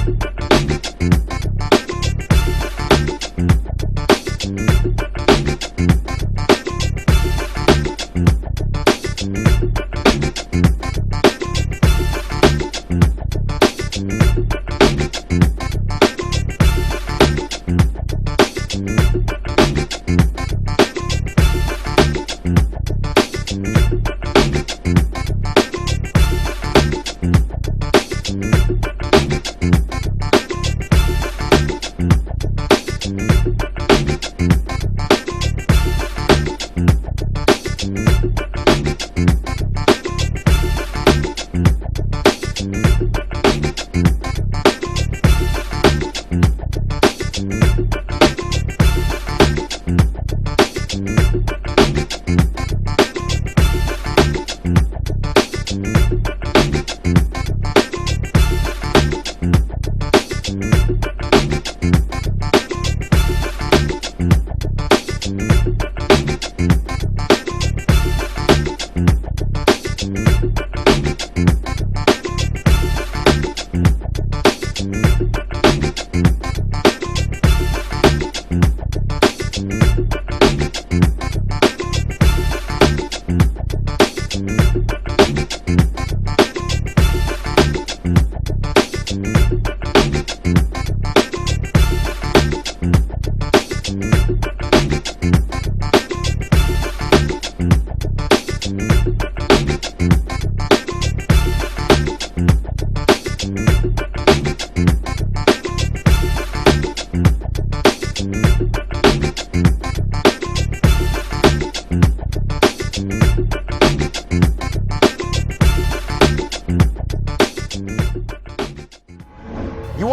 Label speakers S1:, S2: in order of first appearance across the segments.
S1: You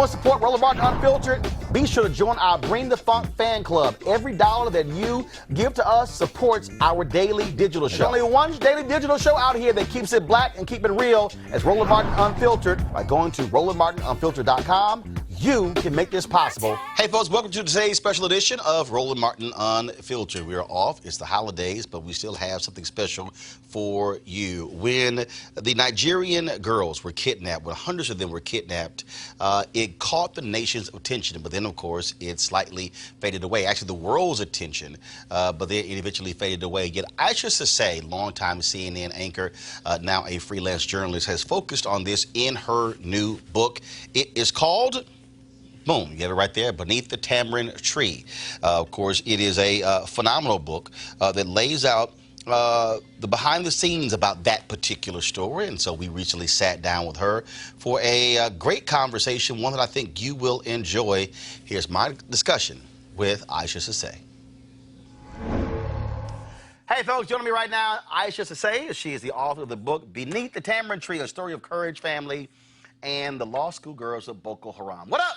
S1: want to support Roland Martin Unfiltered? Be sure to join our Bring the Funk fan club. Every dollar that you give to us supports our daily digital show. There's only one daily digital show out here that keeps it black and keep it real as Roland Martin Unfiltered. By going to RolandMartinUnfiltered.com, you can make this possible. Hey folks, welcome to today's special edition of Roland Martin Unfiltered. We are off, it's the holidays, but we still have something special for you. When the Nigerian girls were kidnapped, when hundreds of them were kidnapped, it caught the nation's attention, but then of course it slightly faded away. Actually the world's attention, but then it eventually faded away. Yet Aisha Sase, longtime CNN anchor, now a freelance journalist, has focused on this in her new book. It is called, boom, you get it right there, Beneath the Tamarind Tree. Of course, it is a phenomenal book that lays out the behind the scenes about that particular story. And so we recently sat down with her for a great conversation, one that I think you will enjoy. Here's my discussion with Aisha Sase. Hey folks, joining me right now, Aisha Sase. She is the author of the book Beneath the Tamarind Tree, a story of courage, family, and the law school girls of Boko Haram. What up?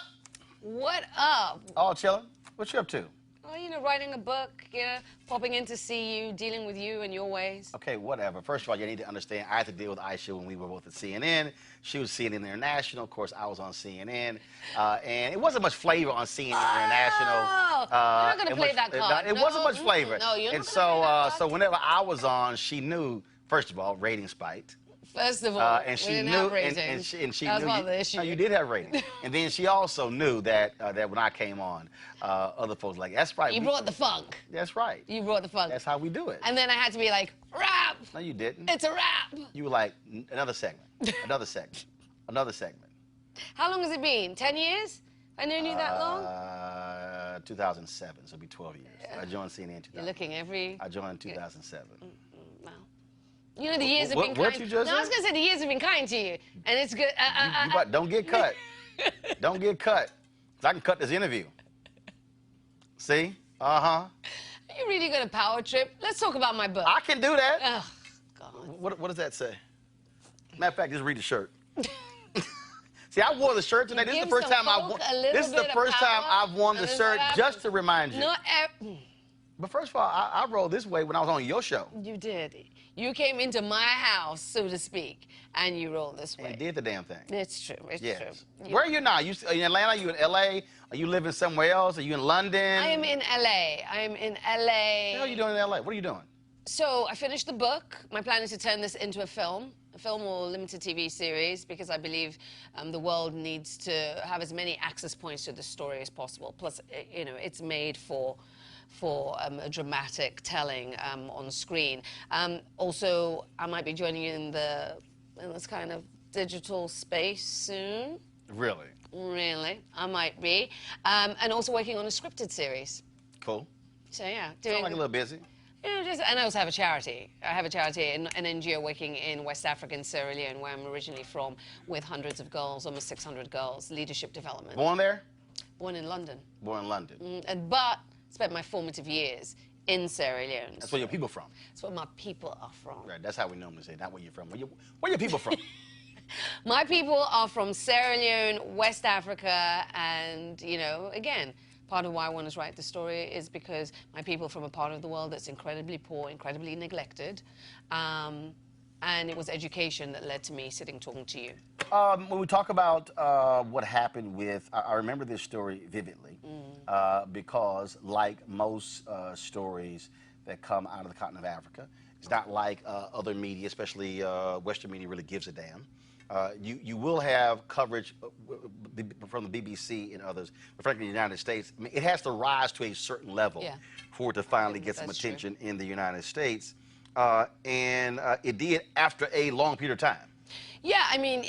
S2: What up?
S1: All chilling. What you up to?
S2: Oh, you know, writing a book, you know, popping in to see you, dealing with you and your ways.
S1: Okay, whatever. First of all, you need to understand, I had to deal with Aisha when we were both at CNN. She was CNN International. Of course, I was on CNN. And it wasn't much flavor on CNN International.
S2: Oh, you're not going to play that card.
S1: It wasn't much flavor.
S2: No, you're not
S1: and so whenever I was on, she knew, first of all, ratings spiked.
S2: First of all,
S1: and she
S2: we didn't
S1: knew,
S2: have ratings.
S1: and she
S2: that
S1: knew.
S2: was one of the issues.
S1: No, you did have ratings. And then she also knew that that when I came on, other folks were like, that's right.
S2: You brought the funk.
S1: That's right.
S2: You brought the funk.
S1: That's how we do it.
S2: And then I had to be like, rap.
S1: No, you didn't.
S2: It's a rap.
S1: You were like, another segment, another segment, another segment.
S2: How long has it been? 10 years? I known you that long?
S1: 2007, so it'll be 12 years. I joined CNN in 2000.
S2: You're looking every...
S1: I joined in 2007.
S2: Wow. You know, the years have been kind.
S1: What you just said?
S2: I was going to say the years have been kind to you. And it's good.
S1: Don't get cut. Don't get cut. 'Cause I can cut this interview. See? Uh-huh.
S2: Are you really going to power trip? Let's talk about my book.
S1: I can do that.
S2: Oh, God.
S1: What does that say? Matter of fact, just read the shirt. See, I wore the shirt today. This is the first time I've worn the shirt, just to remind you. But first of all, I rolled this way when I was on your show.
S2: You did. You came into my house, so to speak, and you rolled this way.
S1: And did the damn thing.
S2: It's true. It's true.
S1: Where are you now? You in Atlanta? Are you in L.A.? Are you living somewhere else? Are you in London?
S2: I am in L.A. I am in L.A.
S1: What the hell are you doing in L.A.? What are you doing?
S2: So I finished the book. My plan is to turn this into a film. a film or limited TV series, because I believe the world needs to have as many access points to the story as possible. Plus, you know, it's made for a dramatic telling on screen. Also, I might be joining you in this kind of digital space soon.
S1: Really?
S2: Really, I might be. And also working on a scripted series.
S1: Cool.
S2: So yeah,
S1: Sound like a little busy.
S2: You know, and I also have a charity. I have a charity, an NGO working in West Africa and Sierra Leone, where I'm originally from, with hundreds of girls, almost 600 girls, leadership development.
S1: Born there?
S2: Born in London.
S1: Born in London.
S2: But spent my formative years in Sierra Leone.
S1: That's where your people from.
S2: That's where my people are from.
S1: Right, that's how we normally say, not where you're from. Where your people from?
S2: My people are from Sierra Leone, West Africa, and, you know, again, part of why I want to write the story is because my people are from a part of the world that's incredibly poor, incredibly neglected, and it was education that led to me sitting talking to you.
S1: When we talk about what happened with, I remember this story vividly because, like most stories that come out of the continent of Africa, it's not like other media, especially Western media, really gives a damn. You will have coverage from the BBC and others, but frankly, the United States, I mean, it has to rise to a certain level for it to finally get some attention in the United States. And it did after a long period of time.
S2: Yeah, I mean,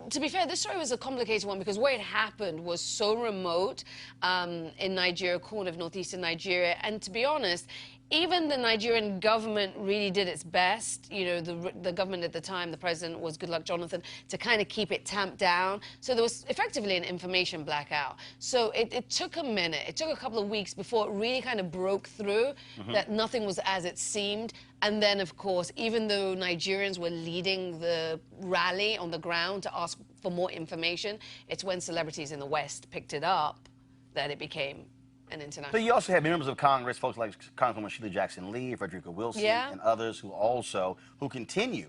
S2: to be fair, this story was a complicated one because where it happened was so remote in Nigeria, corner of northeastern Nigeria, and to be honest, even the Nigerian government really did its best. You know, the government at the time, the president was Goodluck Jonathan, to kind of keep it tamped down. So there was effectively an information blackout. So it took a minute. It took a couple of weeks before it really kind of broke through that nothing was as it seemed. And then, of course, even though Nigerians were leading the rally on the ground to ask for more information, it's when celebrities in the West picked it up that it became an international.
S1: But you also have members of Congress, folks like Congresswoman Sheila Jackson Lee, Frederica Wilson, and others who continue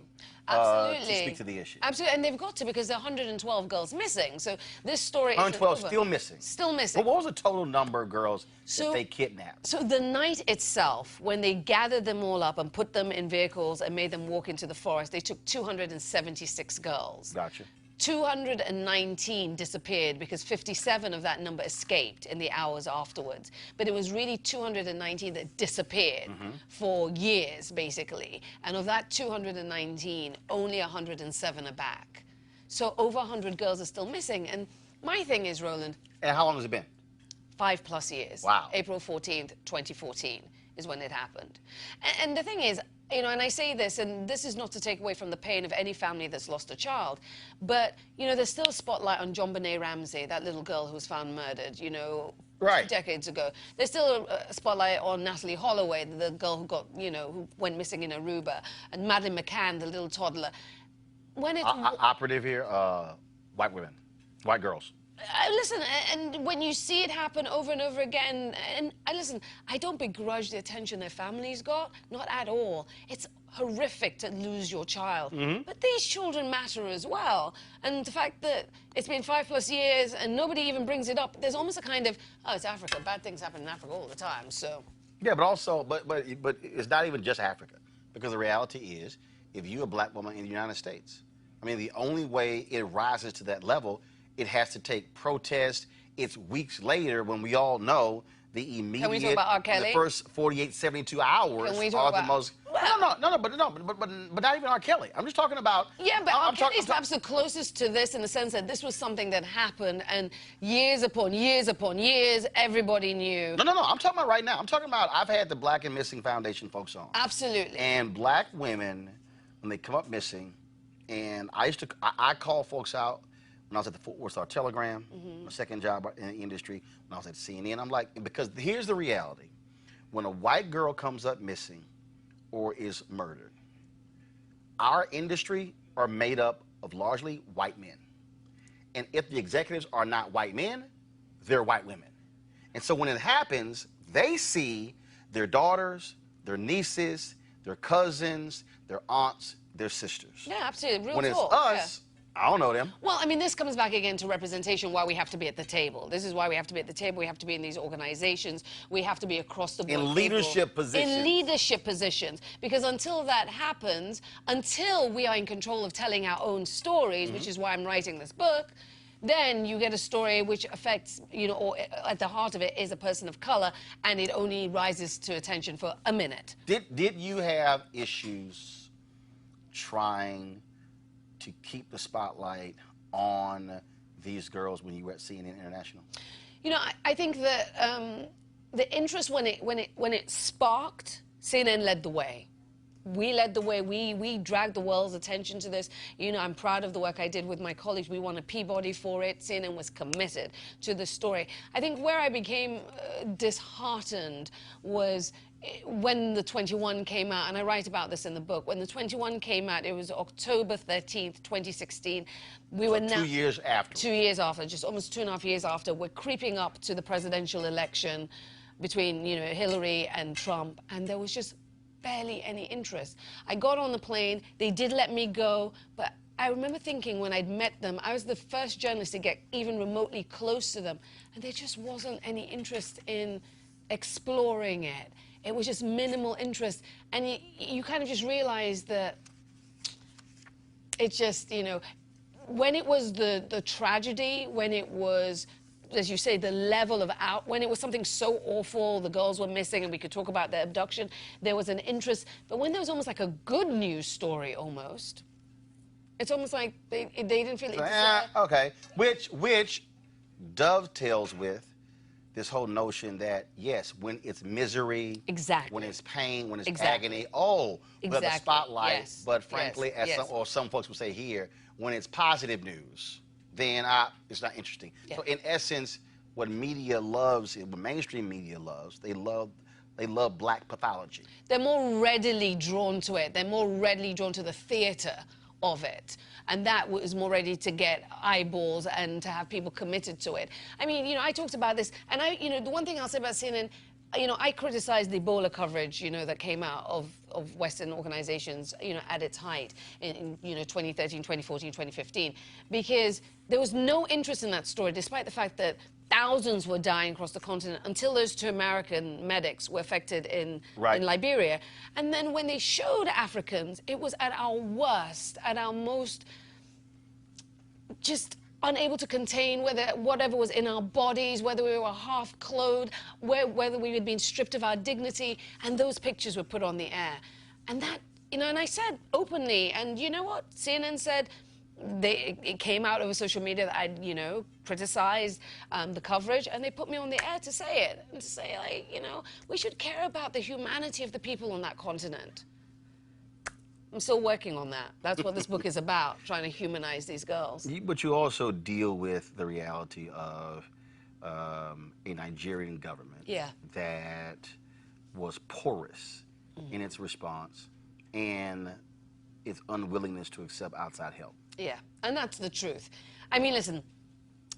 S1: to speak to the issue.
S2: Absolutely, and they've got to, because there are 112 girls missing. So this story
S1: 112
S2: isn't over.
S1: still missing.
S2: Still missing.
S1: But what was the total number of girls that they kidnapped?
S2: So the night itself, when they gathered them all up and put them in vehicles and made them walk into the forest, they took 276 girls.
S1: Gotcha.
S2: 219 disappeared because 57 of that number escaped in the hours afterwards. But it was really 219 that disappeared for years, basically. And of that 219, only 107 are back. So over 100 girls are still missing. And my thing is, Roland.
S1: And how long has it been?
S2: 5+ years.
S1: Wow.
S2: April 14th, 2014 is when it happened. And the thing is, you know, and I say this, and this is not to take away from the pain of any family that's lost a child, but, you know, there's still a spotlight on JonBenet Ramsey, that little girl who was found murdered, you know, 2 decades ago. There's still a spotlight on Natalie Holloway, the girl who got, you know, who went missing in Aruba, and Madeleine McCann, the little toddler. When it's...
S1: operative here, white women, white girls.
S2: Listen, and when you see it happen over and over again, and listen, I don't begrudge the attention their families got, not at all. It's horrific to lose your child. But these children matter as well. And the fact that it's been 5+ years and nobody even brings it up, there's almost a kind of, oh, it's Africa, bad things happen in Africa all the time, so.
S1: Yeah, but also, but it's not even just Africa, because the reality is, if you're a black woman in the United States, I mean, the only way it rises to that level, it has to take protest. It's weeks later when we all know the immediate,
S2: Can we talk about R. Kelly?
S1: The first 48, 72 hours
S2: Can we talk
S1: are the most. But not even R. Kelly. I'm just talking about.
S2: Yeah, but R. Kelly's perhaps the closest to this in the sense that this was something that happened, and years upon years upon years, everybody knew.
S1: No. I'm talking about right now. I'm talking about. I've had the Black and Missing Foundation folks on.
S2: Absolutely.
S1: And black women, when they come up missing, and I call folks out. When I was at the Fort Worth Star-Telegram, my second job in the industry, when I was at CNN, I'm like, because here's the reality. When a white girl comes up missing or is murdered, our industry are made up of largely white men. And if the executives are not white men, they're white women. And so when it happens, they see their daughters, their nieces, their cousins, their aunts, their sisters.
S2: Yeah, absolutely. Real
S1: when
S2: talk,
S1: it's us, I don't know them.
S2: Well, I mean, this comes back again to representation, why we have to be at the table. This is why we have to be at the table. We have to be in these organizations. We have to be across the board.
S1: In leadership positions.
S2: In leadership positions. Because until that happens, until we are in control of telling our own stories, which is why I'm writing this book, then you get a story which affects, you know, or at the heart of it is a person of color, and it only rises to attention for a minute.
S1: Did you have issues trying to keep the spotlight on these girls when you were at CNN International?
S2: You know, I think that the interest when it sparked, CNN led the way. We led the way. We dragged the world's attention to this. You know, I'm proud of the work I did with my colleagues. We won a Peabody for it. CNN was committed to the story. I think where I became disheartened was when the 21 came out, and I write about this in the book. When the 21 came out, it was October 13th, 2016. We were now
S1: 2 years after.
S2: 2 years after, just almost 2.5 years after. We're creeping up to the presidential election between, you know, Hillary and Trump, and there was just barely any interest. I got on the plane. They did let me go, but I remember thinking when I'd met them, I was the first journalist to get even remotely close to them, and there just wasn't any interest in exploring it. It was just minimal interest, and you kind of just realize that it just, you know, when it was the tragedy, when it was, as you say, the level of when it was something so awful, the girls were missing and we could talk about their abduction, there was an interest. But when there was almost like a good news story almost, it's almost like they didn't feel it.
S1: Okay, which dovetails with this whole notion that, yes, when it's misery,
S2: exactly,
S1: when it's pain, when it's
S2: exactly,
S1: agony, oh, but the spotlight.
S2: Yes.
S1: But frankly,
S2: yes.
S1: some folks would say here, when it's positive news, then it's not interesting.
S2: Yeah.
S1: So in essence, what media loves, what mainstream media loves, they love black pathology.
S2: They're more readily drawn to it. They're more readily drawn to the theater of it. And that was more ready to get eyeballs and to have people committed to it. I mean, you know, I talked about this, and you know, the one thing I'll say about CNN, you know, I criticized the Ebola coverage, you know, that came out of Western organizations, you know, at its height in you know, 2013, 2014, 2015, because there was no interest in that story, despite the fact that thousands were dying across the continent until those 2 American medics were affected in Liberia. And then when they showed Africans, it was at our worst, at our most just unable to contain whatever was in our bodies, whether we were half clothed, whether we had been stripped of our dignity, and those pictures were put on the air. And that, you know, and I said openly, and you know what? CNN said, it came out over social media that I'd, you know, criticized the coverage, and they put me on the air to say it, and to say, like, you know, we should care about the humanity of the people on that continent. I'm still working on that. That's what this book is about, trying to humanize these girls.
S1: But you also deal with the reality of a Nigerian government that was porous in its response and its unwillingness to accept outside help.
S2: Yeah, and that's the truth. I mean, listen,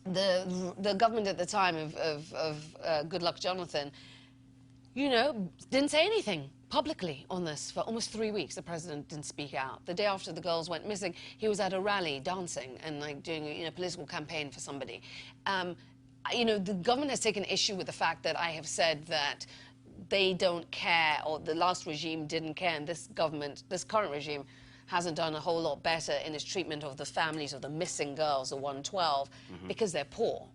S2: the government at the time of Good Luck Jonathan, you know, didn't say anything publicly on this for almost 3 weeks. The president didn't speak out. The day after the girls went missing, he was at a rally dancing and like doing a political campaign for somebody. You know, the government has taken issue with the fact that I have said that they don't care, or the last regime didn't care, and this government, this current regime, hasn't done a whole lot better in its treatment of the families of the missing girls, the 112, because they're poor.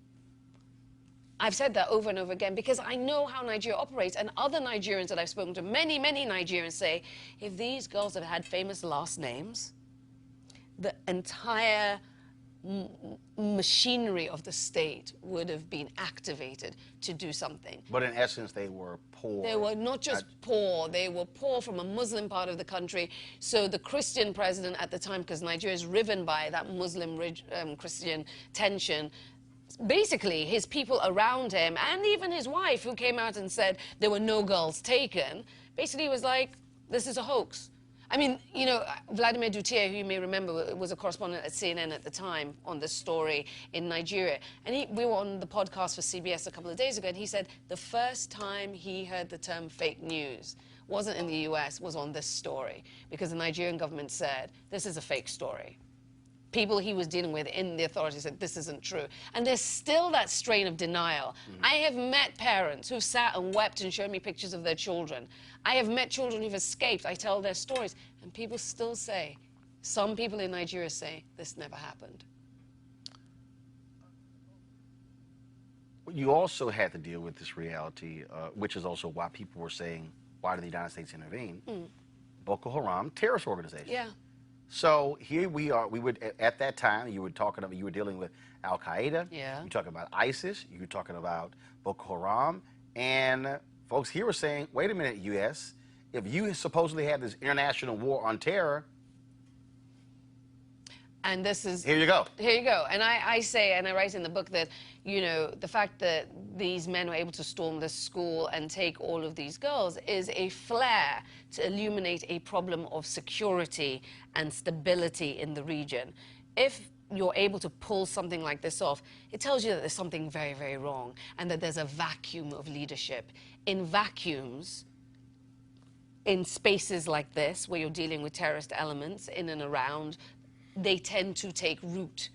S2: I've said that over and over again because I know how Nigeria operates, and other Nigerians that I've spoken to, many, many Nigerians say, if these girls had had famous last names, the entire machinery of the state would have been activated to do something.
S1: But in essence, they were poor.
S2: They were not just poor, they were poor from a Muslim part of the country. So the Christian president at the time, because Nigeria is riven by that Muslim-Christian tension, basically his people around him, and even his wife, who came out and said there were no girls taken, basically was like, this is a hoax. I mean, you know, Vladimir Duterte, who you may remember, was a correspondent at CNN at the time on this story in Nigeria. And we were on the podcast for CBS a couple of days ago, and he said the first time he heard the term fake news wasn't in the US, was on this story, because the Nigerian government said, this is a fake story. people he was dealing with in the authorities said this isn't true. And there's still that strain of denial. I have met parents who've sat and wept and showed me pictures of their children. I have met children who've escaped. I tell their stories, and people still say, some people in Nigeria say, this never happened.
S1: You also had to deal with this reality, which is also why people were saying, why did the United States intervene? Boko Haram, terrorist organization.
S2: Yeah.
S1: So here we are. We would at that time you were dealing with Al Qaeda.
S2: Yeah.
S1: You're talking about ISIS. You're talking about Boko Haram, and folks here were saying, wait a minute, U.S. If you supposedly have this international war on terror,
S2: and this is...
S1: here you go.
S2: Here you go. And I say, and I write in the book that, you know, the fact that these men were able to storm this school and take all of these girls is a flare to illuminate a problem of security and stability in the region. If you're able to pull something like this off, it tells you that there's something very, very wrong and that there's a vacuum of leadership. In vacuums, in spaces like this, where you're dealing with terrorist elements in and around, they tend to take root.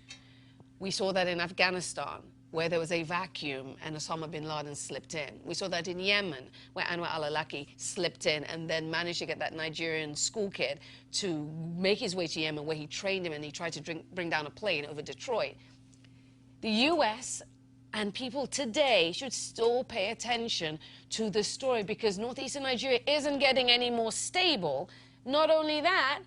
S2: We saw that in Afghanistan, where there was a vacuum and Osama bin Laden slipped in. We saw that in Yemen, where Anwar al-Awlaki slipped in and then managed to get that Nigerian school kid to make his way to Yemen, where he trained him and he tried to bring down a plane over Detroit. The US and people today should still pay attention to this story, because northeastern Nigeria isn't getting any more stable. Not only that,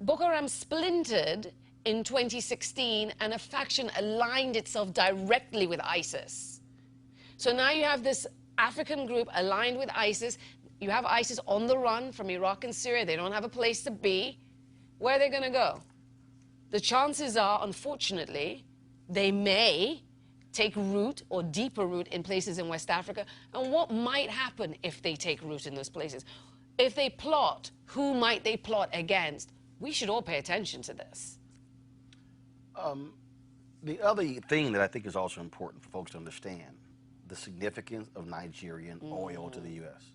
S2: Boko Haram splintered in 2016 and a faction aligned itself directly with ISIS. So now you have this African group aligned with ISIS. You have ISIS on the run from Iraq and Syria. They don't have a place to be. Where are they going to go? The chances are, unfortunately, they may take root or deeper root in places in West Africa. And what might happen if they take root in those places? If they plot, who might they plot against? We should all pay attention to this.
S1: The other thing that I think is also important for folks to understand, the significance of Nigerian oil to the U.S.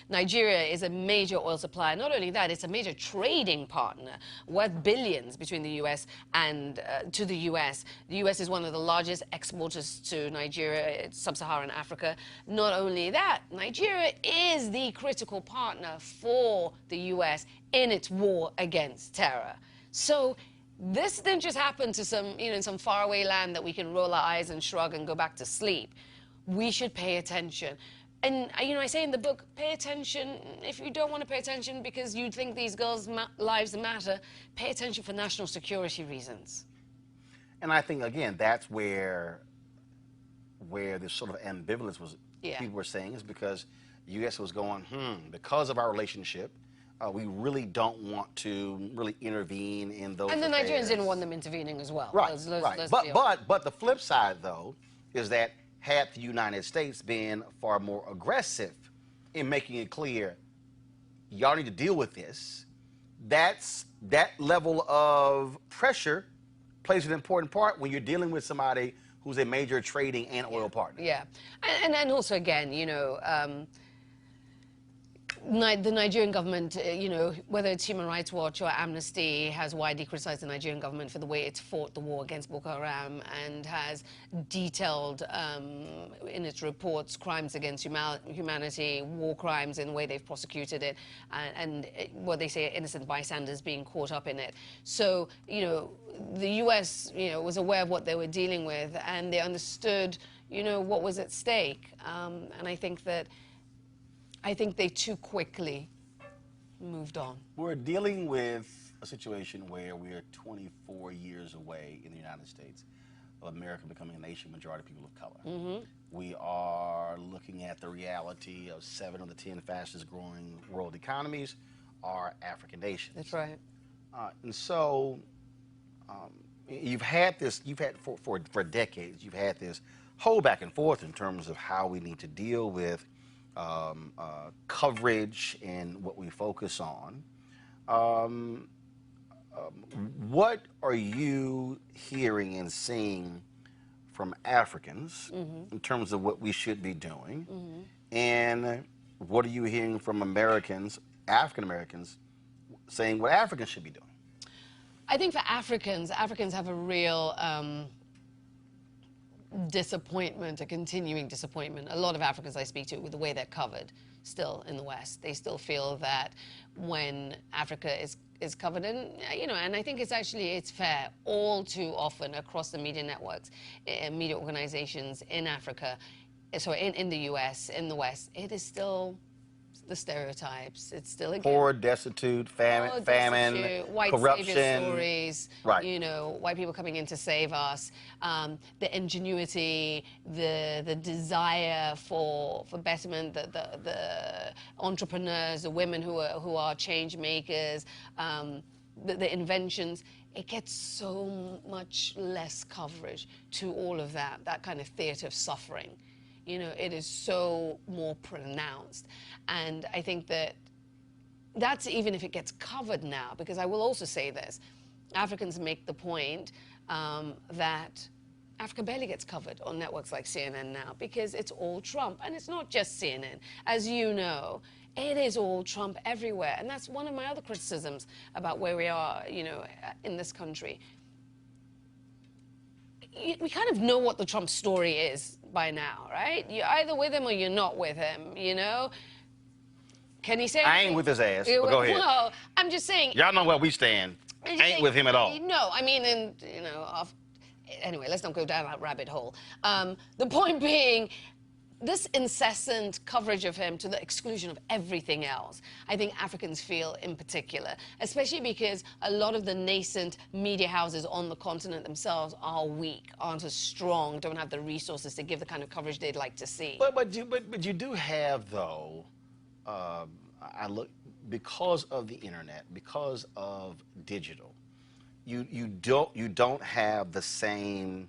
S2: Nigeria is a major oil supplier. Not only that, it's a major trading partner worth billions between the U.S. and to the U.S. The U.S. is one of the largest exporters to Nigeria, sub-Saharan Africa. Not only that, Nigeria is the critical partner for the U.S. in its war against terror. So this didn't just happen to some, in some faraway land that we can roll our eyes and shrug and go back to sleep. We should pay attention. And, I say in the book, pay attention. If you don't want to pay attention because you think these girls' lives matter, pay attention for national security reasons.
S1: And I think, again, that's where this sort of ambivalence was, people were saying, is because the U.S. was going, because of our relationship, we really don't want to really intervene in those
S2: And the
S1: affairs.
S2: Nigerians didn't want them intervening as well.
S1: Right,
S2: Let's
S1: but the flip side, though, is that had the United States been far more aggressive in making it clear, y'all need to deal with this, that level of pressure plays an important part when you're dealing with somebody who's a major trading and oil partner.
S2: Yeah, and also, again, the Nigerian government, whether it's Human Rights Watch or Amnesty, has widely criticized the Nigerian government for the way it's fought the war against Boko Haram and has detailed in its reports crimes against humanity, war crimes in the way they've prosecuted it, and what they say are innocent bystanders being caught up in it. So, the U.S., was aware of what they were dealing with, and they understood, what was at stake. And I think they too quickly moved on. We're
S1: dealing with a situation where we are 24 years away in the United States of America becoming a nation majority people of color. We are looking at the reality of 7 of the 10 fastest growing world economies are African nations.
S2: That's right.
S1: And so you've had for decades, you've had this whole back and forth in terms of how we need to deal with coverage and what we focus on. What are you hearing and seeing from Africans in terms of what we should be doing? And what are you hearing from Americans, African Americans, saying what Africans should be doing?
S2: I think for Africans have a real disappointment, a continuing disappointment. A lot of Africans I speak to, with the way they're covered still in the West, they still feel that when Africa is covered, and and I think it's fair all too often across the media networks, media organizations in Africa, so in the US, in the West, it is still the stereotypes. It's still, again,
S1: poor, destitute, famine,
S2: white
S1: corruption,
S2: savior stories,
S1: right?
S2: White people coming in to save us, the ingenuity, the desire for betterment, the entrepreneurs, the women who are change makers, the inventions. It gets so much less coverage to all of that kind of theater of suffering. It is so more pronounced. And I think that's even if it gets covered now, because I will also say this, Africans make the point that Africa barely gets covered on networks like CNN now because it's all Trump. And it's not just CNN. As you know, it is all Trump everywhere. And that's one of my other criticisms about where we are, in this country. We kind of know what the Trump story is by now, right? You're either with him or you're not with him, Can he say
S1: I ain't with his ass, but go ahead.
S2: Well, I'm just saying.
S1: Y'all know where we stand. Ain't with him at all.
S2: No, I mean, anyway, let's not go down that rabbit hole. The point being, this incessant coverage of him to the exclusion of everything else, I think Africans feel in particular, especially because a lot of the nascent media houses on the continent themselves are weak, aren't as strong, don't have the resources to give the kind of coverage they'd like to see.
S1: But you do have, though, because of the internet, because of digital, you don't have the same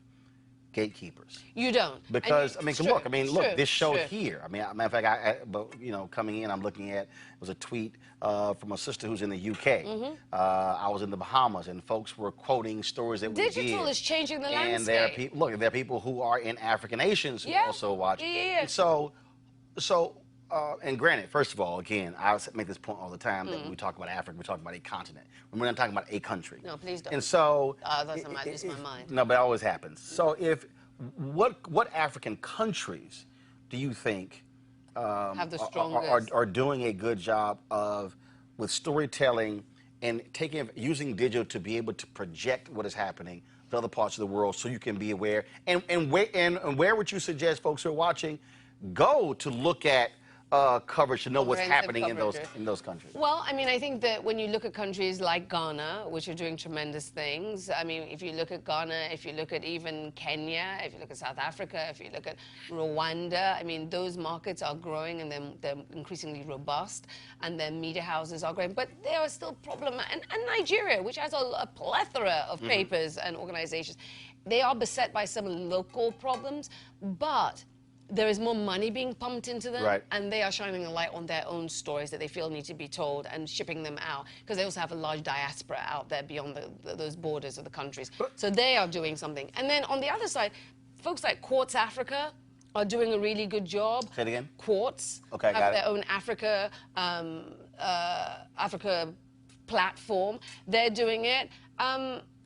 S1: gatekeepers.
S2: You don't.
S1: Because look, this show
S2: sure.
S1: here. Matter of fact, coming in, I'm looking at, it was a tweet from a sister who's in the UK. I was in the Bahamas, and folks were quoting stories that we did.
S2: Digital is changing the landscape.
S1: And there are people who are in African nations who also watch.
S2: Yeah.
S1: And so, and granted, first of all, again, I make this point all the time that when we talk about Africa, we're talking about a continent. We're not talking about a country.
S2: No, please don't.
S1: And so,
S2: that's not lose my mind.
S1: No, but it always happens. So, what African countries do you think
S2: have the strongest
S1: are doing a good job with storytelling and using digital to be able to project what is happening to other parts of the world, so you can be aware? And where would you suggest folks who are watching go to look at coverage to know what's happening in those countries?
S2: Well, I think that when you look at countries like Ghana, which are doing tremendous things, if you look at Ghana, if you look at even Kenya, if you look at South Africa, if you look at Rwanda, those markets are growing and they're increasingly robust, and their media houses are growing. But they are still problematic. And Nigeria, which has a plethora of papers and organizations, they are beset by some local problems, but there is more money being pumped into them,
S1: right,
S2: and they are shining a light on their own stories that they feel need to be told and shipping them out, because they also have a large diaspora out there beyond those borders of the countries. So they are doing something. And then on the other side, folks like Quartz Africa are doing a really good job.
S1: Say it again.
S2: Quartz have their own Africa platform. They're doing it.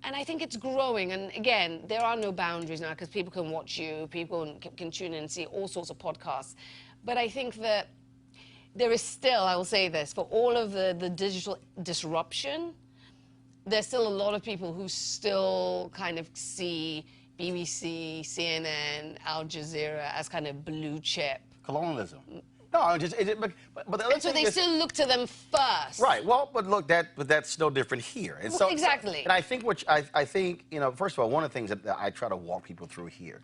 S2: And I think it's growing. And again, there are no boundaries now, because people can watch you, people can tune in and see all sorts of podcasts. But I think that there is still, I will say this, for all of the digital disruption, there's still a lot of people who still kind of see BBC, CNN, Al Jazeera as kind of blue chip.
S1: Colonialism. No, but the other
S2: so they still look to them first.
S1: Right. Well, but look, that's no different here. And so,
S2: exactly.
S1: And I think I think first of all, one of the things that I try to walk people through here,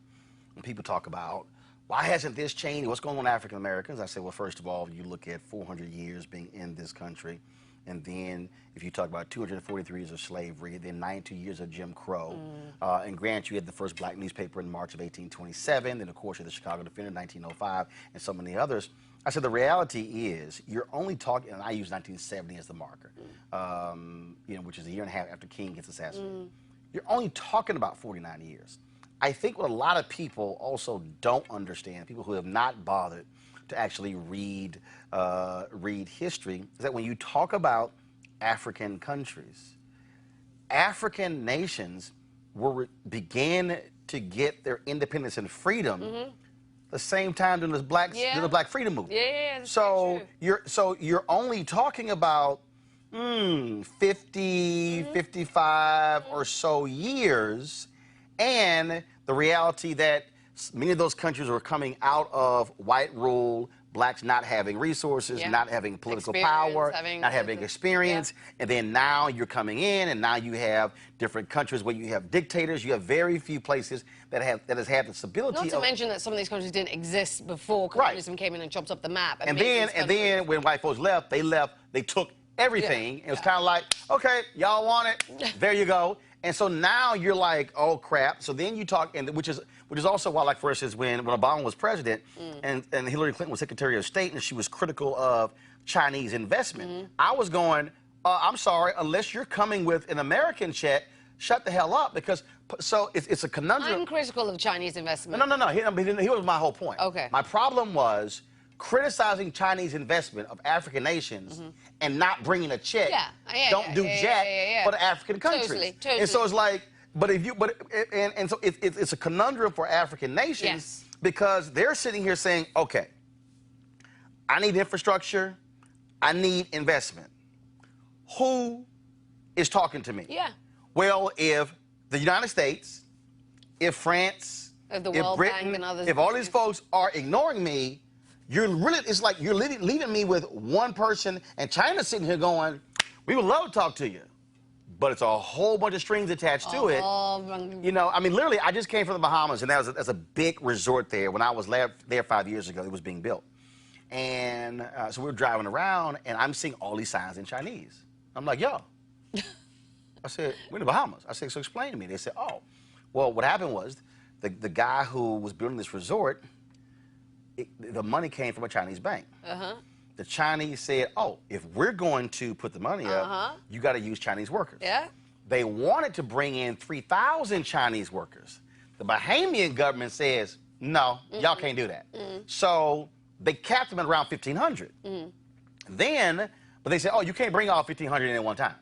S1: when people talk about why hasn't this changed, what's going on with African Americans, I say, well, first of all, you look at 400 years being in this country, and then if you talk about 243 years of slavery, then 92 years of Jim Crow, and grant you had the first black newspaper in March of 1827, then of course you had the Chicago Defender in 1905, and so many others. I said the reality is you're only talking, and I use 1970 as the marker, which is a year and a half after King gets assassinated. You're only talking about 49 years. I think what a lot of people also don't understand, people who have not bothered to actually read history, is that when you talk about African countries, African nations began to get their independence and freedom the same time during the Black Freedom Movement.
S2: Yeah, that's
S1: so
S2: very true.
S1: you're only talking about 50, 55 or so years, and the reality that many of those countries were coming out of white rule, blacks not having resources, not having political power, not having experience, and then now you're coming in, and now you have different countries where you have dictators. You have very few places that has had the stability.
S2: Not to mention that some of these countries didn't exist before communism came in and chopped up the map.
S1: And then when white folks left, they took everything. It was kind of like, okay, y'all want it, there you go. And so now you're like, oh crap. So then you talk, and which is also why, like for instance, when Obama was president and Hillary Clinton was Secretary of State, and she was critical of Chinese investment, I was going, I'm sorry, unless you're coming with an American check, shut the hell up, because so it's a conundrum.
S2: I'm critical of Chinese investment.
S1: No. Here was my whole point.
S2: Okay.
S1: My problem was criticizing Chinese investment of African nations and not bringing a check. Don't do jack for the African countries.
S2: Totally.
S1: And so it's like, so it's a conundrum for African nations because they're sitting here saying, okay, I need infrastructure, I need investment. Who is talking to me? Well, if the United States, if France,
S2: if the
S1: if
S2: World
S1: Britain,
S2: Bank and others,
S1: if all these folks are ignoring me, it's like you're leaving me with one person, and China's sitting here going, we would love to talk to you, but it's a whole bunch of strings attached to it. You know, I mean, literally, I just came from the Bahamas, and that's a big resort there. When I was there 5 years ago, it was being built. And so we were driving around, and I'm seeing all these signs in Chinese. I'm like, yo. I said, we're in the Bahamas. I said, so explain to me. They said, oh, well, what happened was the guy who was building this resort, the money came from a Chinese bank. The Chinese said, oh, if we're going to put the money up, you got to use Chinese workers. They wanted to bring in 3,000 Chinese workers. The Bahamian government says, no, y'all can't do that. So they capped them at around 1,500. But they said, oh, you can't bring all 1,500 in at one time.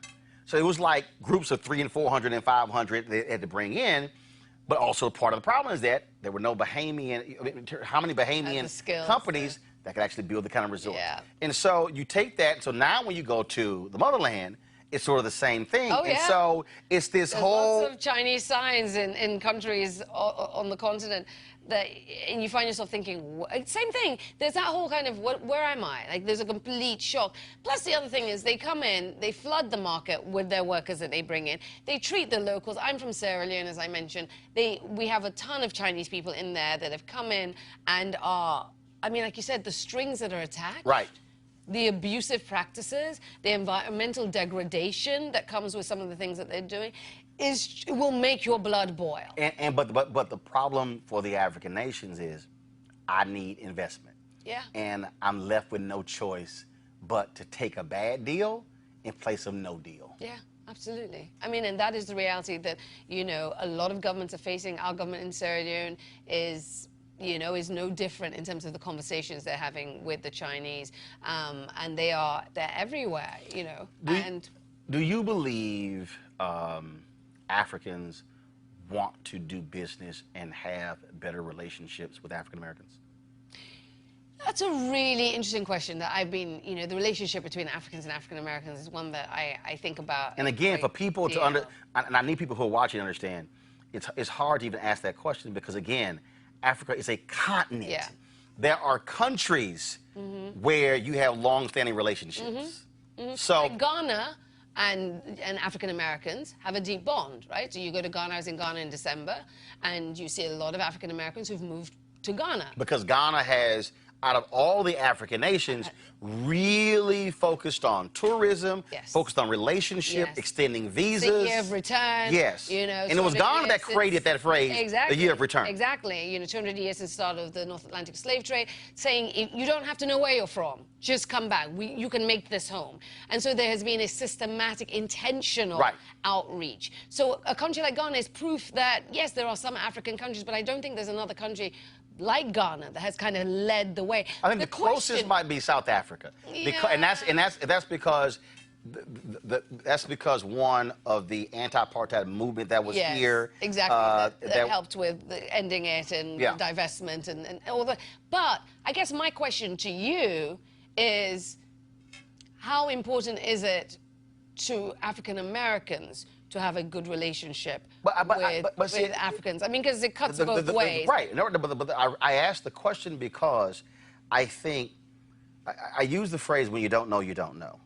S1: So it was like groups of 300 and 400 and 500 they had to bring in. But also part of the problem is that there were no Bahamian, how many Bahamian companies that could actually build the kind of resort? And so you take that, so now when you go to the motherland, it's sort of the same thing. And so it's this whole...
S2: lots of Chinese signs in countries on the continent and you find yourself thinking, same thing, there's that whole kind of, where am I? Like, there's a complete shock. Plus, the other thing is they come in, they flood the market with their workers that they bring in. They treat the locals. I'm from Sierra Leone, as I mentioned. We have a ton of Chinese people in there that have come in and are, I mean, like you said, the strings that are attached. The abusive practices, the environmental degradation that comes with some of the things that they're doing, will make your blood boil.
S1: But the problem for the African nations is, I need investment. And I'm left with no choice but to take a bad deal in place of no deal.
S2: Absolutely. I mean, and that is the reality that, you know, a lot of governments are facing. Our government in Sierra Leone is no different in terms of the conversations they're having with the Chinese, and they're everywhere, you know.
S1: Do you believe Africans want to do business and have better relationships with African Americans?
S2: That's a really interesting question that I've been, you know, the relationship between Africans and African Americans is one that I think about.
S1: And again, for people to and I need people who are watching to understand, it's hard to even ask that question because, again, Africa is a continent. There are countries where you have long-standing relationships. So
S2: like Ghana and African Americans have a deep bond, right? So you go to Ghana, I was in Ghana in December, and you see a lot of African Americans who've moved to Ghana.
S1: Because Ghana has, out of all the African nations, really focused on tourism, focused on relationship, extending visas.
S2: The year of return. You know,
S1: and it was Ghana that created that phrase, the year of return.
S2: You know, 200 years since the start of the North Atlantic slave trade, saying you don't have to know where you're from. Just come back. You can make this home. And so there has been a systematic, intentional outreach. So a country like Ghana is proof that, yes, there are some African countries, but I don't think there's another country like Ghana that has kind of led the way.
S1: I think the closest might be South Africa, and that's because That's because one of the anti-apartheid movement that was
S2: yes,
S1: here.
S2: Exactly. That helped with ending it and divestment and all that. But I guess my question to you is, how important is it to African Americans to have a good relationship with Africans? I mean, because it cuts both ways.
S1: Right. No, but I asked the question because I think I use the phrase, when you don't know, you don't know.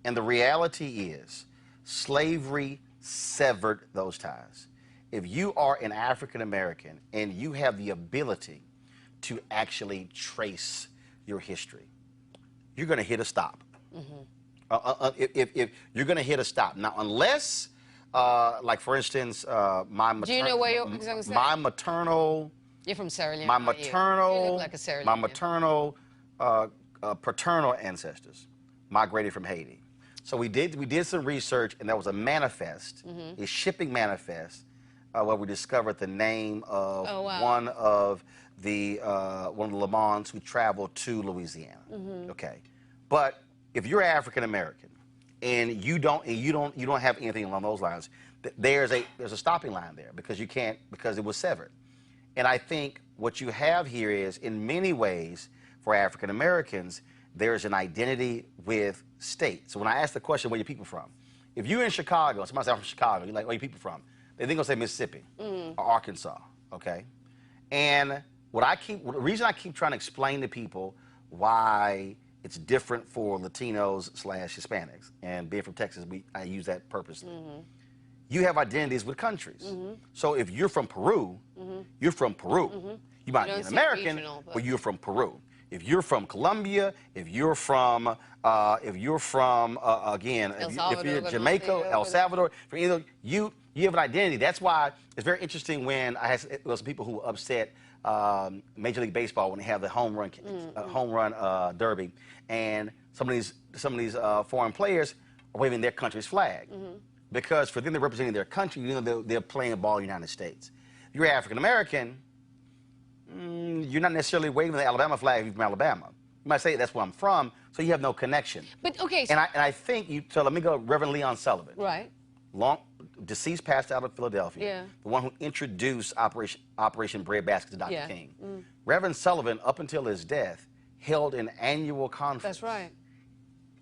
S1: And the reality is slavery severed those ties. If you are an African American and you have the ability to actually trace your history, you're going to hit a stop. If you're going to hit a stop. Now, unless, like for instance,
S2: Do you know where you're
S1: my maternal...
S2: You're from Sierra Leone,
S1: My maternal...
S2: You look like a Sierra
S1: My
S2: Leonean.
S1: maternal paternal ancestors migrated from Haiti. So we did some research, and there was a manifest, a shipping manifest, where we discovered the name of one of the Le Mans who traveled to Louisiana. Okay, but if you're African American and you don't have anything along those lines, there's a stopping line there because it was severed. And I think what you have here is, in many ways, for African Americans, there's an identity with state. So when I ask the question, where are your people from? If you're in Chicago, somebody says, I'm from Chicago, you're like, where are your people from? They're going to say Mississippi or Arkansas, okay? And the reason I keep trying to explain to people why it's different for Latinos/Hispanics, and being from Texas, I use that purposely. You have identities with countries. So if you're from Peru, you're from Peru. You might be an American, regional, but you're from Peru. If you're from Colombia, if you're from again, if you're Jamaica, El Salvador, for either you have an identity. That's why it's very interesting when I had some people who were upset Major League Baseball when they have the home run derby, and some of these foreign players are waving their country's flag because for them they're representing their country. You know, they're playing ball in the United States. If you're African American, you're not necessarily waving the Alabama flag if you're from Alabama. You might say that's where I'm from, so you have no connection.
S2: But okay,
S1: so and I think so. Let me go. Reverend Leon Sullivan,
S2: right?
S1: Deceased, passed out of Philadelphia.
S2: Yeah.
S1: The one who introduced Operation Breadbasket to Dr. King. Reverend Sullivan, up until his death, held an annual conference.
S2: That's right.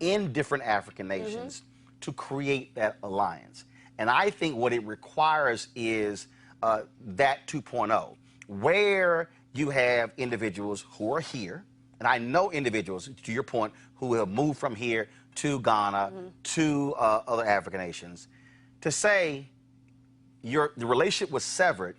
S1: In different African nations to create that alliance. And I think what it requires is that 2.0, where you have individuals who are here, and I know individuals, to your point, who have moved from here to Ghana, to other African nations, to say the relationship was severed,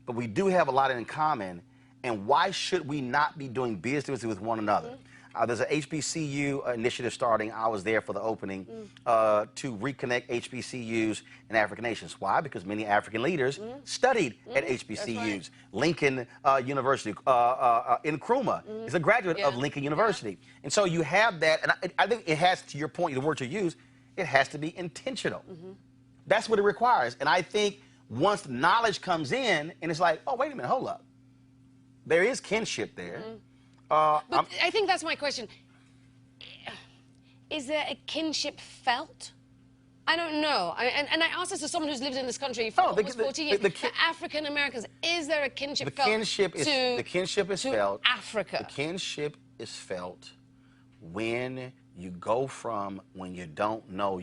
S1: but we do have a lot in common, and why should we not be doing business with one another? There's an HBCU initiative starting. I was there for the opening to reconnect HBCUs and African nations. Why? Because many African leaders studied at HBCUs. Right. Lincoln University, Nkrumah is a graduate of Lincoln University. And so you have that, and I think it has, to your point, the word you use, it has to be intentional. That's what it requires. And I think once knowledge comes in, and it's like, oh, wait a minute, hold up. There is kinship there.
S2: But I think that's my question. Is there a kinship felt? I don't know. And I ask this to someone who's lived in this country for almost 40 years. The African Americans, is there a kinship felt
S1: the kinship is felt.
S2: Africa.
S1: The kinship is felt when you go from when you don't know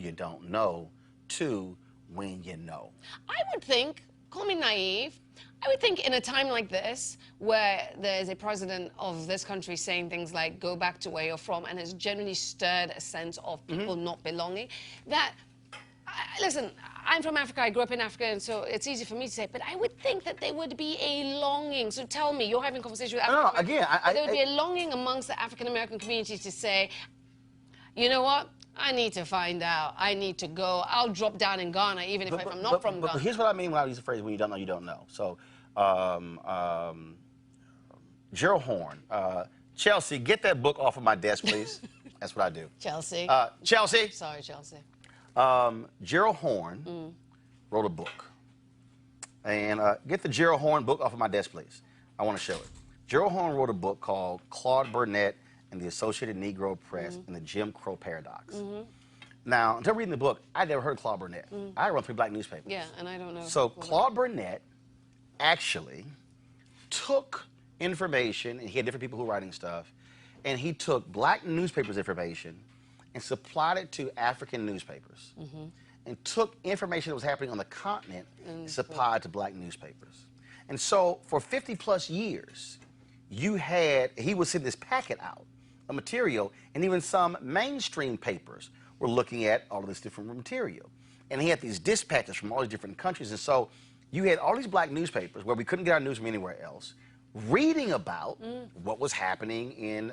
S1: to when you know.
S2: I would think, call me naive, I would think in a time like this, where there's a president of this country saying things like, go back to where you're from, and has generally stirred a sense of people not belonging, that, listen, I'm from Africa, I grew up in Africa, and so it's easy for me to say, but I would think that there would be a longing. So tell me, you're having a conversation with African Americans.
S1: No, again,
S2: there would be a longing amongst the African American community to say, you know what? I need to find out. I need to go. I'll drop down in Ghana, even if I'm not from Ghana.
S1: But here's what I mean when I use the phrase, when you don't know, you don't know. So, Gerald Horn, Chelsea, get that book off of my desk, please. That's what I do.
S2: Chelsea.
S1: Chelsea.
S2: Sorry, Chelsea.
S1: Gerald Horn wrote a book. And get the Gerald Horn book off of my desk, please. I want to show it. Gerald Horn wrote a book called Claude Burnett and the Associated Negro Press and the Jim Crow Paradox. Now, until reading the book, I'd never heard of Claude Burnett. I run 3 black newspapers.
S2: Yeah, and I don't know.
S1: So Claude Burnett actually took information, and he had different people who were writing stuff, and he took black newspapers' information and supplied it to African newspapers, and took information that was happening on the continent and supplied to black newspapers. And so for 50+ years, he would send this packet out of material, and even some mainstream papers were looking at all of this different material. And he had these dispatches from all these different countries, and so you had all these black newspapers where we couldn't get our news from anywhere else, reading about what was happening in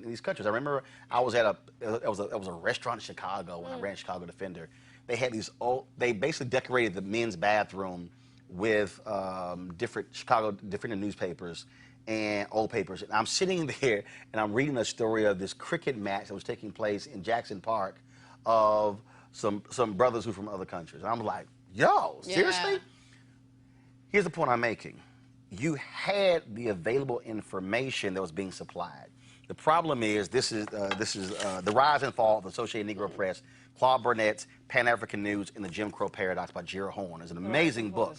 S1: these countries. I remember I was at it was a restaurant in Chicago when I ran Chicago Defender. They had these they basically decorated the men's bathroom with different newspapers and old papers. And I'm sitting there and I'm reading a story of this cricket match that was taking place in Jackson Park of some brothers who from other countries. And I'm like, yo, seriously? Here's the point I'm making. You had the available information that was being supplied. The problem is this is The Rise and Fall of the Associated Negro Press, Claude Burnett's Pan-African News and the Jim Crow Paradox by Gerald Horn. It's an amazing book.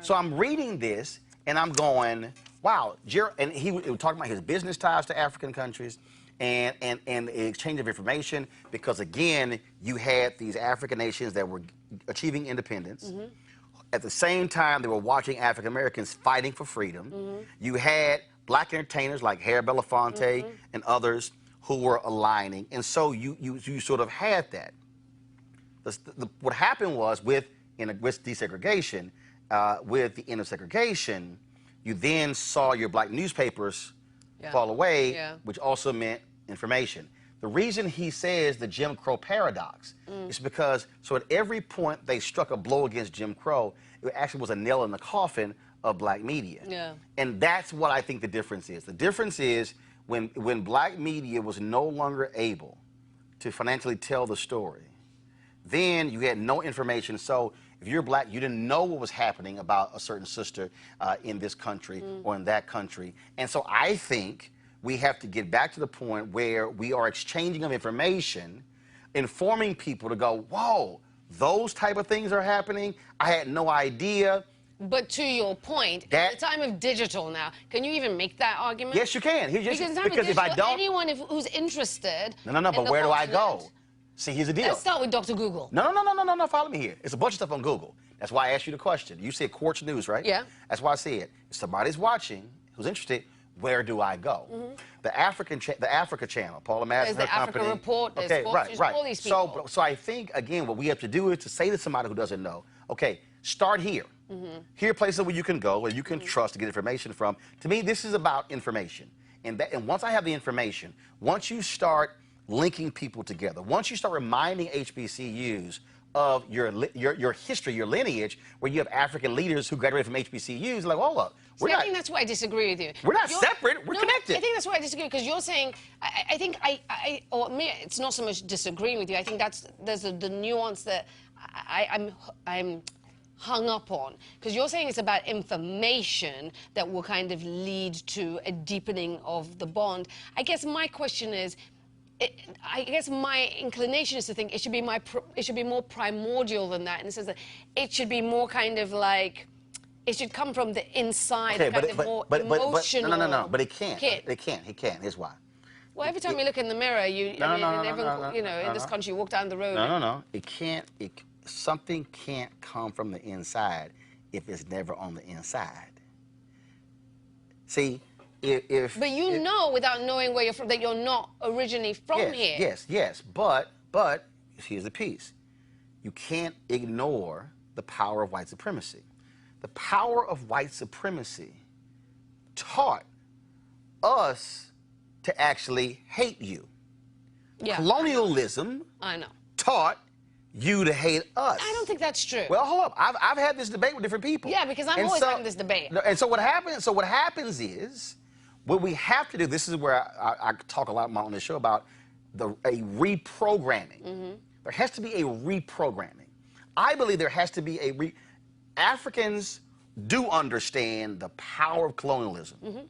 S1: So I'm reading this and I'm going, wow, and he was talking about his business ties to African countries and the exchange of information, because again, you had these African nations that were achieving independence. At the same time, they were watching African Americans fighting for freedom. You had black entertainers like Harry Belafonte and others who were aligning, and so you sort of had that. What happened was with desegregation, with the end of segregation, you then saw your black newspapers fall away, which also meant information. The reason he says the Jim Crow paradox is because, so at every point they struck a blow against Jim Crow, it actually was a nail in the coffin of black media. And that's what I think the difference is. The difference is when black media was no longer able to financially tell the story, then you had no information. So if you're black, you didn't know what was happening about a certain sister in this country or in that country. And so I think we have to get back to the point where we are exchanging of information, informing people to go, whoa, those type of things are happening. I had no idea.
S2: But to your point, at the time of digital now, can you even make that argument?
S1: Yes, you can.
S2: Because if I don't, anyone who's interested.
S1: No, but where do I go? See, here's the deal.
S2: Let's start with Dr. Google.
S1: No, follow me here. It's a bunch of stuff on Google. That's why I asked you the question. You said Quartz News, right?
S2: Yeah.
S1: That's why I said, if somebody's watching who's interested, where do I go? The Africa Channel, Paula Madsen, her company.
S2: Africa Report, there's
S1: right.
S2: all these people.
S1: So I think, again, what we have to do is to say to somebody who doesn't know, okay, start here. Here are places where you can go, where you can trust to get information from. To me, this is about information. And once I have the information, once you start linking people together, once you start reminding HBCUs of your history, your lineage, where you have African leaders who graduated from HBCUs, like, hold up.
S2: I think that's why I disagree with you.
S1: We're not separate, we're connected.
S2: I think that's why I disagree, because you're saying, or me, it's not so much disagreeing with you. I think there's the nuance that I'm hung up on, because you're saying it's about information that will kind of lead to a deepening of the bond. I guess my question is, I guess my inclination is to think it should be more primordial than that, in the sense that it should be more kind of like, it should come from the inside, more emotional.
S1: No, but it can't. It can't. Here's why.
S2: Well, every time you look in the mirror, in this country, you walk down the road.
S1: No. It can't. Something can't come from the inside if it's never on the inside. See,
S2: But you know, without knowing where you're from, that you're not originally from here.
S1: Yes. But here's the piece. You can't ignore the power of white supremacy. The power of white supremacy taught us to actually hate you.
S2: Yeah.
S1: Colonialism taught you to hate us.
S2: I don't think that's true.
S1: Well, hold up. I've had this debate with different people.
S2: Yeah, because I'm always having this debate.
S1: And so what happens is, what we have to do, this is where I talk a lot on this show about a reprogramming. There has to be a reprogramming. I believe there has to be Africans do understand the power of colonialism.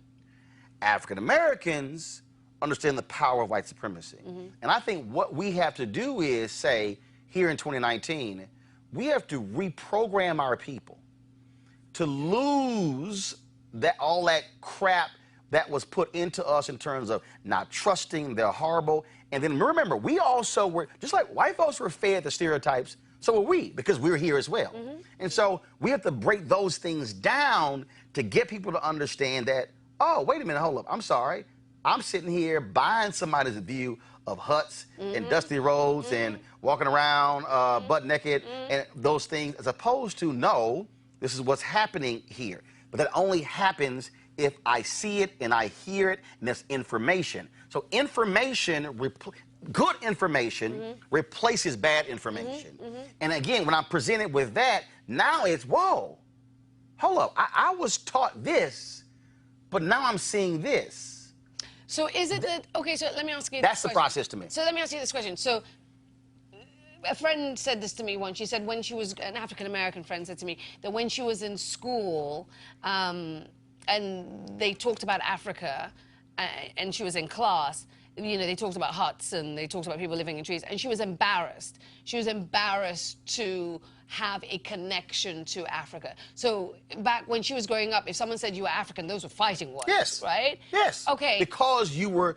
S1: African Americans understand the power of white supremacy. And I think what we have to do is say, here in 2019, we have to reprogram our people to lose all that crap that was put into us in terms of not trusting, they're horrible. And then remember, we also were, just like white folks were fed the stereotypes, so were we, because we're here as well. And so we have to break those things down to get people to understand that, oh, wait a minute, hold up, I'm sorry. I'm sitting here buying somebody's view of huts and dusty roads and walking around butt naked and those things, as opposed to, no, this is what's happening here. But that only happens if I see it and I hear it, and there's information. So information, good information replaces bad information. And again, when I'm presented with that, now it's, whoa, hold up, I was taught this, but now I'm seeing this.
S2: So is it that, okay, so let me ask you this
S1: That's the
S2: question.
S1: process to me.
S2: So let me ask you this question. So a friend said this to me once. She said when she was, an African-American friend said to me that when she was in school, and they talked about Africa, and she was in class, you know, they talked about huts and they talked about people living in trees, and she was embarrassed. She was embarrassed to have a connection to Africa. So back when she was growing up, if someone said you were African, those were fighting words.
S1: Yes.
S2: Right?
S1: Yes.
S2: Okay.
S1: Because you were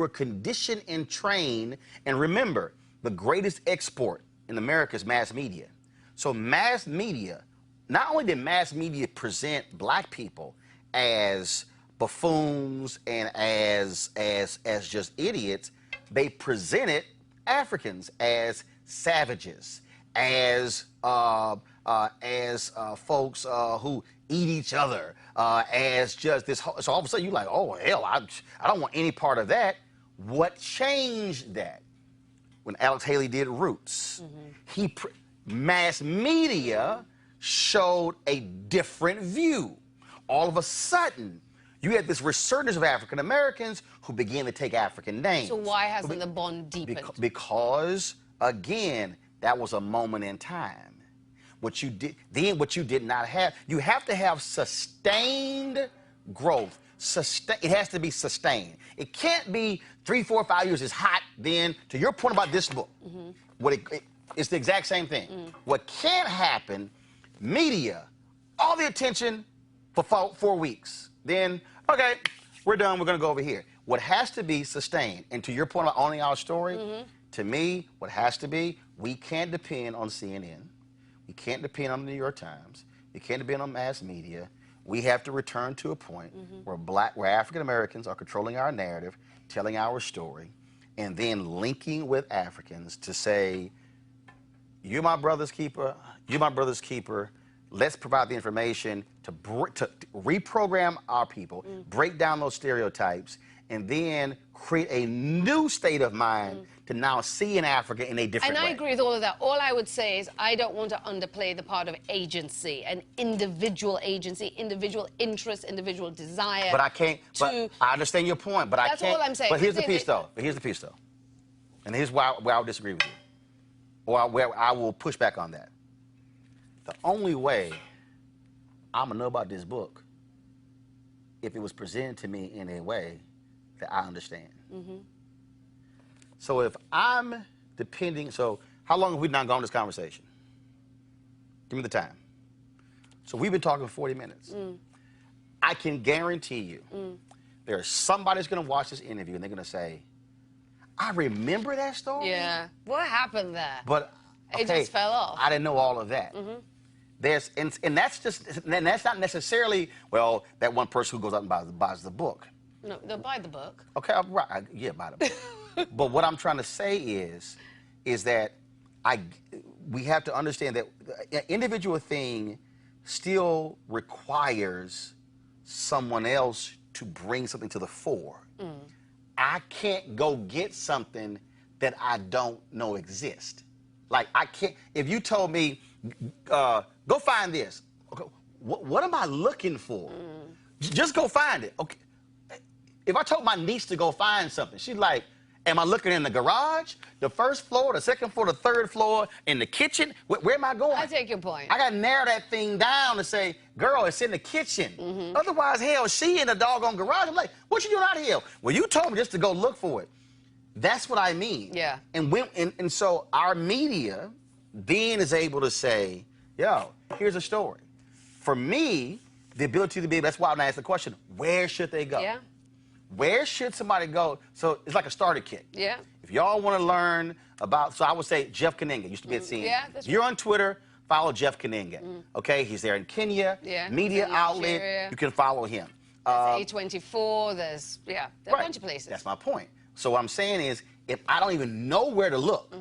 S1: conditioned and trained, and remember, the greatest export in America is mass media. So mass media, not only did mass media present black people as buffoons and as just idiots, they presented Africans as savages, as folks who eat each other, as just this. So all of a sudden you're like, oh hell, I don't want any part of that. What changed that? When Alex Haley did Roots, mass media showed a different view. All of a sudden, you had this resurgence of African Americans who began to take African names.
S2: So why hasn't the bond deepened?
S1: Because, again, that was a moment in time. What you did not have, you have to have sustained growth. It has to be sustained. It can't be 3, 4, 5 years is hot. Then, to your point about this book, it's the exact same thing. What can't happen, media, all the attention for 4 weeks. Then, okay, we're done. We're going to go over here. What has to be sustained, and to your point about owning our story, to me, what has to be, we can't depend on CNN. We can't depend on the New York Times. We can't depend on mass media. We have to return to a point where African Americans are controlling our narrative, telling our story, and then linking with Africans to say, you're my brother's keeper, you're my brother's keeper. Let's provide the information to reprogram our people, break down those stereotypes, and then create a new state of mind to now see in Africa in a different way.
S2: And I agree with all of that. All I would say is I don't want to underplay the part of agency, an individual agency, individual interest, individual desire.
S1: But I can't, but I understand your point, but I can't.
S2: That's all I'm saying.
S1: But here's the piece, though. And here's where I would disagree with you, or where I will push back on that. The only way I'm going to know about this book if it was presented to me in a way that I understand. So if I'm depending, so how long have we not gone this conversation? Give me the time. So we've been talking 40 minutes. I can guarantee you there's somebody that's going to watch this interview and they're going to say, I remember that story.
S2: Yeah. What happened there?
S1: But okay,
S2: it just fell off.
S1: I didn't know all of that. And that's not necessarily, well, that one person who goes out and buys the book.
S2: No, they'll buy the book. Okay,
S1: right. Yeah, buy the book. But what I'm trying to say is that we have to understand that an individual thing still requires someone else to bring something to the fore. I can't go get something that I don't know exists. Like, I can't, if you told me, go find this, okay, what am I looking for? Just go find it. Okay. If I told my niece to go find something, she's like, Am I looking in the garage, the first floor, the second floor, the third floor, in the kitchen? Where am I going?
S2: I take your point.
S1: I got to narrow that thing down to say, girl, it's in the kitchen. Otherwise, hell, she in the doggone garage. I'm like, what you doing out here? Well, you told me just to go look for it. That's what I mean.
S2: Yeah.
S1: And so our media then is able to say, yo, here's a story. For me, the ability to be, that's why I'm asking the question, where should they go?
S2: Yeah.
S1: Where should somebody go? So it's like a starter kit.
S2: Yeah.
S1: If y'all want to learn about, so I would say Jeff Kaninga used to be at CNN.
S2: Yeah, that's
S1: if you're on Twitter, follow Jeff Kaninga. Okay, he's there in Kenya.
S2: Yeah.
S1: Media
S2: in
S1: outlet,
S2: Nigeria.
S1: you can follow him.
S2: There's A24. There's there are a bunch of places.
S1: That's my point. So what I'm saying is, if I don't even know where to look,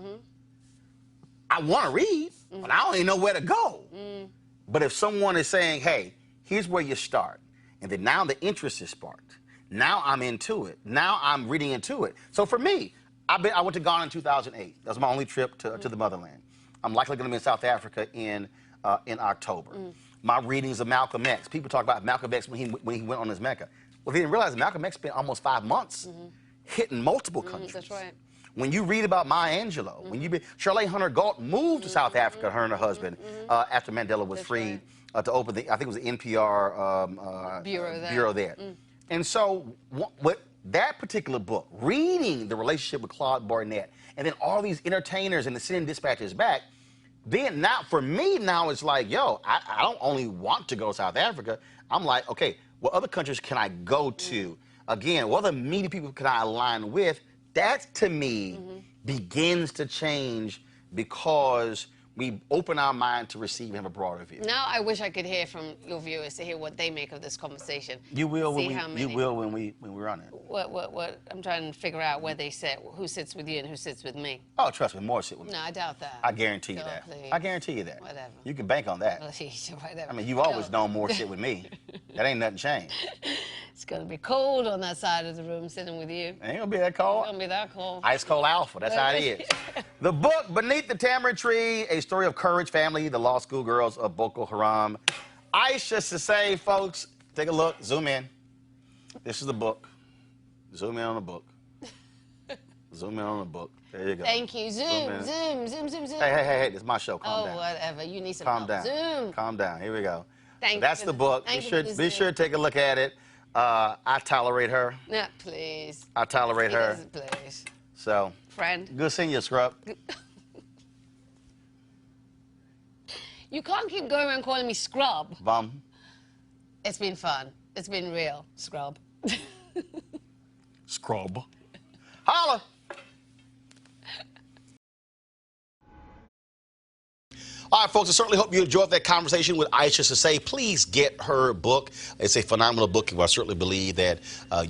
S1: I want to read, but I don't even know where to go. But if someone is saying, hey, here's where you start, and then now the interest is sparked. Now I'm into it. Now I'm reading into it. So for me, I went to Ghana in 2008. That was my only trip to the motherland. I'm likely going to be in South Africa in October. My readings of Malcolm X. People talk about Malcolm X when he went on his Mecca. Well, they didn't realize Malcolm X spent almost 5 months hitting multiple countries.
S2: That's right.
S1: When you read about Maya Angelou, when Shirley Hunter Galt moved to South Africa, her and her husband, after Mandela was freed, to open I think it was the NPR bureau there. And so what that particular book, reading the relationship with Claude Barnett, and then all these entertainers and the sending dispatches back, then now, for me now, it's like, yo, I don't only want to go to South Africa. I'm like, okay, what other countries can I go to? Again, what other media people can I align with? That, to me, begins to change because we open our mind to receive and have a broader view.
S2: Now I wish I could hear from your viewers to hear what they make of this conversation.
S1: You will when we run it.
S2: What I'm trying to figure out where they sit, who sits with you and who sits with me.
S1: Oh, trust me, more sit with me.
S2: No, I doubt that.
S1: I guarantee you that.
S2: Please.
S1: I guarantee you that.
S2: Whatever.
S1: You can bank on that.
S2: Whatever.
S1: I mean, you've always known more sit with me. That ain't nothing changed.
S2: It's gonna be cold on that side of the room sitting with you.
S1: Ain't gonna be that cold.
S2: It's gonna be that cold.
S1: Ice cold alpha, that's how it is. The book, Beneath the Tamarind Tree, a story of courage, family, the law school girls of Boko Haram. Aisha Sase, folks, take a look, zoom in. This is the book. Zoom in on the book. Zoom in on the book. There you go.
S2: Thank you. Zoom.
S1: Hey, this is my show, calm down.
S2: Oh, whatever, you need some
S1: Calm
S2: help.
S1: down.
S2: Zoom.
S1: Calm down, here we go.
S2: Thank
S1: So that's
S2: you.
S1: the book.
S2: Thank
S1: Be
S2: you
S1: sure,
S2: for this
S1: be sure to take a look at it. I tolerate her.
S2: Yeah, please.
S1: I tolerate her.
S2: Please.
S1: So,
S2: Friend.
S1: good seeing you, Scrub.
S2: You can't keep going around calling me Scrub.
S1: Bum.
S2: It's been fun. It's been real, Scrub.
S1: Scrub. Holla! All right, folks, I certainly hope you enjoyed that conversation with Aisha Sase. Please get her book. It's a phenomenal book, and I certainly believe that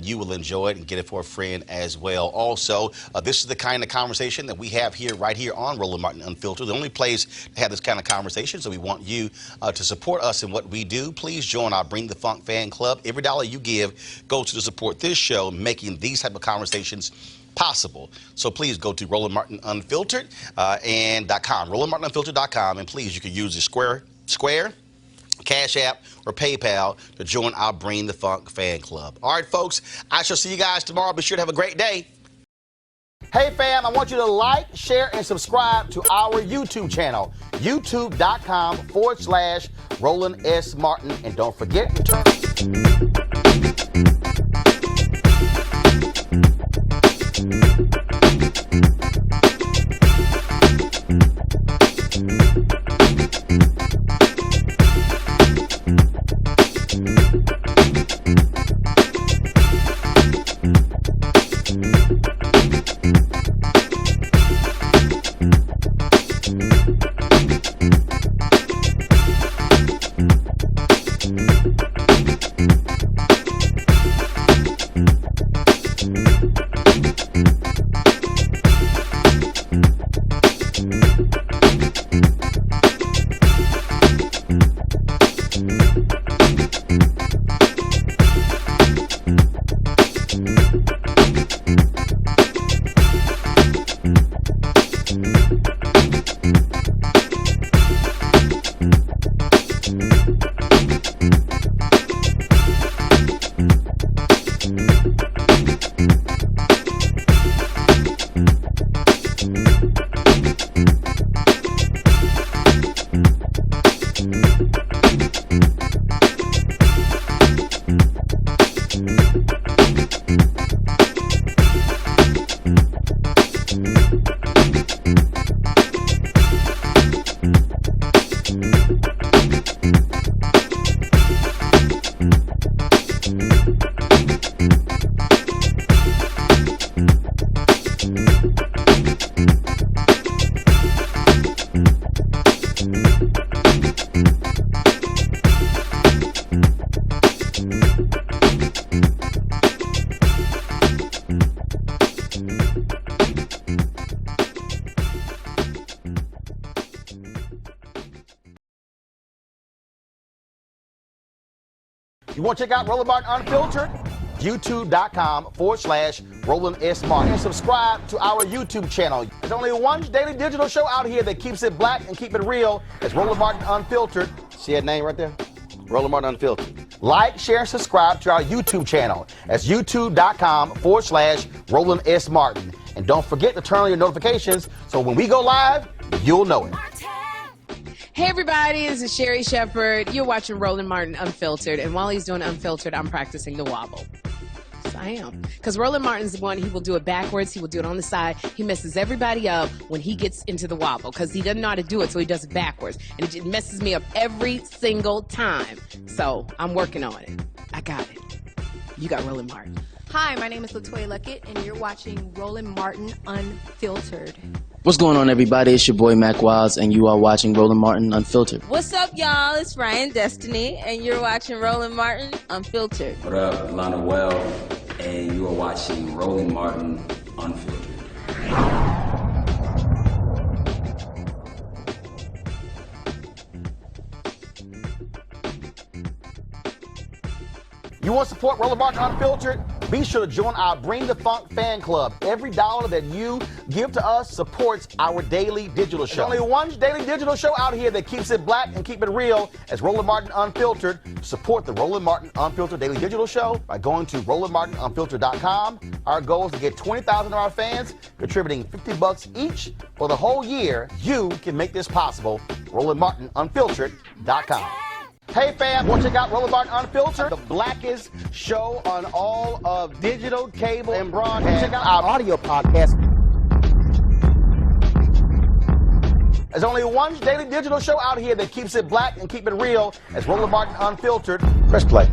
S1: you will enjoy it and get it for a friend as well. Also, this is the kind of conversation that we have here, right here on Roland Martin Unfiltered, the only place to have this kind of conversation. So we want you to support us in what we do. Please join our Bring the Funk fan club. Every dollar you give goes to support this show, making these type of conversations possible. So please go to Roland Martin Unfiltered and .com, RolandMartinUnfiltered.com, and please, you can use the Square, Cash App, or PayPal to join our Bring the Funk fan club. All right, folks, I shall see you guys tomorrow. Be sure to have a great day. Hey, fam, I want you to like, share, and subscribe to our YouTube channel, youtube.com/Roland S. Martin. And don't forget to turn want to check out Roland Martin Unfiltered? YouTube.com/Roland S. Martin. And subscribe to our YouTube channel. There's only one daily digital show out here that keeps it black and keep it real. It's Roland Martin Unfiltered. See that name right there? Roland Martin Unfiltered. Like, share, and subscribe to our YouTube channel. That's YouTube.com/Roland S. Martin. And don't forget to turn on your notifications so when we go live, you'll know it.
S3: Hey everybody, this is Sherry Shepherd. You're watching Roland Martin Unfiltered, and while he's doing Unfiltered, I'm practicing the wobble. Yes, I am. Because Roland Martin's the one, he will do it backwards, he will do it on the side. He messes everybody up when he gets into the wobble, because he doesn't know how to do it, so he does it backwards. And it just messes me up every single time. So, I'm working on it. I got it. You got Roland Martin.
S4: Hi, my name is LaToya Luckett, and you're watching Roland Martin Unfiltered.
S5: What's going on, everybody? It's your boy Mac Wiles, and you are watching Roland Martin Unfiltered.
S6: What's up, y'all? It's Ryan Destiny, and you're watching Roland Martin Unfiltered.
S7: What up, Lana Well, and you are watching Roland Martin Unfiltered.
S1: You want to support Roland Martin Unfiltered? Be sure to join our Bring the Funk fan club. Every dollar that you give to us supports our daily digital show. There's only one daily digital show out here that keeps it black and keep it real. It's Roland Martin Unfiltered. Support the Roland Martin Unfiltered daily digital show by going to RolandMartinUnfiltered.com. Our goal is to get 20,000 of our fans contributing $50 each for the whole year. You can make this possible. RolandMartinUnfiltered.com. Hey fam, want to check out Roland Martin Unfiltered? The blackest show on all of digital, cable, and broadcast. Check out our audio podcast. There's only one daily digital show out here that keeps it black and keep it real. It's Roland Martin Unfiltered. Press play.